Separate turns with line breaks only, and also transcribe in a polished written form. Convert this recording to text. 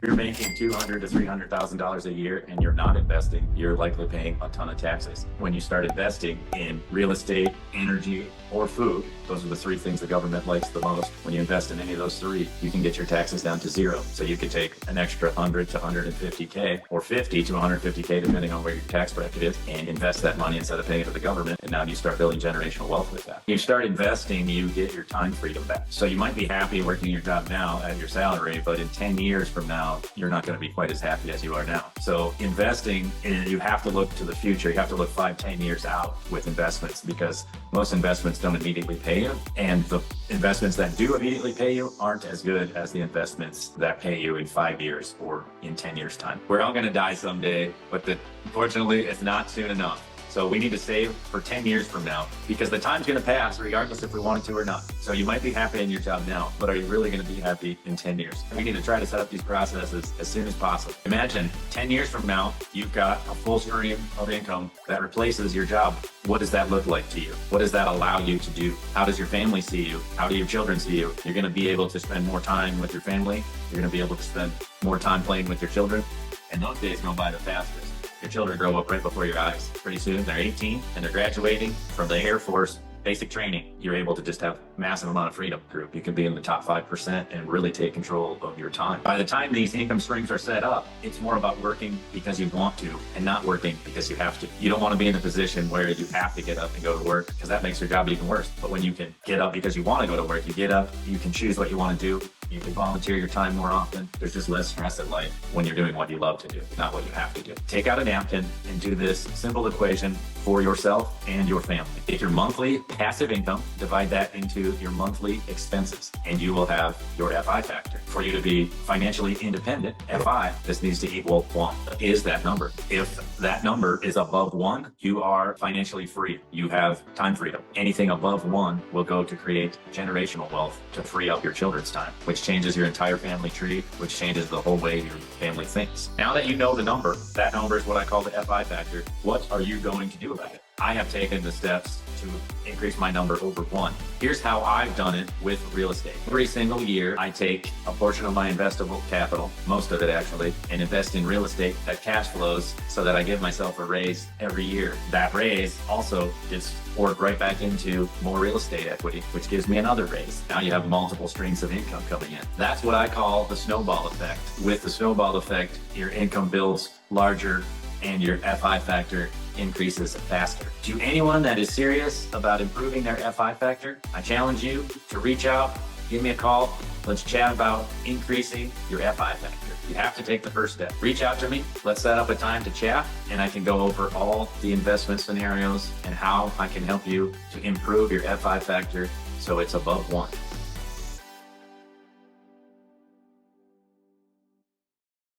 If you're making $200,000 to $300,000 a year and you're not investing, you're likely paying a ton of taxes. When you start investing in real estate, energy, or food, those are the three things the government likes the most. When you invest in any of those three, you can get your taxes down to zero. So you could take an extra 100 to 150K or 50 to 150K, depending on where your tax bracket is, and invest that money instead of paying it to the government. And now you start building generational wealth with that. You start investing, you get your time freedom back. So you might be happy working your job now at your salary, but in 10 years from now, you're not going to be quite as happy as you are now. So investing, you have to look to the future. You have to look 5-10 years out with investments, because most investments don't immediately pay you. And the investments that do immediately pay you aren't as good as the investments that pay you in 5 years or in 10 years time. We're all going to die someday, but unfortunately, it's not soon enough. So we need to save for 10 years from now, because the time's going to pass regardless if we wanted to or not. So you might be happy in your job now, but are you really going to be happy in 10 years? We need to try to set up these processes as soon as possible. Imagine 10 years from now, you've got a full stream of income that replaces your job. What does that look like to you? What does that allow you to do? How does your family see you? How do your children see you? You're going to be able to spend more time with your family. You're going to be able to spend more time playing with your children. And those days go by the fastest. Your children grow up right before your eyes. Pretty soon they're 18 and they're graduating from the Air Force basic training. You're able to just have massive amount of freedom group. You can be in the top 5% and really take control of your time. By the time these income streams are set up, it's more about working because you want to and not working because you have to. You don't want to be in a position where you have to get up and go to work, because that makes your job even worse. But when you can get up because you want to go to work, you get up, you can choose what you want to do. You can volunteer your time more often. There's just less stress in life when you're doing what you love to do, not what you have to do. Take out a napkin and do this simple equation for yourself and your family. Take your monthly passive income, divide that into your monthly expenses, and you will have your FI factor. For you to be financially independent, FI, this needs to equal 1. Is that number? If that number is above 1, you are financially free. You have time freedom. Anything above 1 will go to create generational wealth to free up your children's time, which changes your entire family tree, which changes the whole way your family thinks. Now that you know the number, that number is what I call the FI factor. What are you going to do about it? I have taken the steps to increase my number over 1. Here's how I've done it with real estate. Every single year, I take a portion of my investable capital, most of it actually, and invest in real estate that cash flows so that I give myself a raise every year. That raise also gets poured right back into more real estate equity, which gives me another raise. Now you have multiple streams of income coming in. That's what I call the snowball effect. With the snowball effect, your income builds larger and your FI factor increases faster. To anyone that is serious about improving their FI factor, I challenge you to reach out, give me a call. Let's chat about increasing your FI factor. You have to take the first step. Reach out to me. Let's set up a time to chat, and I can go over all the investment scenarios and how I can help you to improve your FI factor so it's above 1.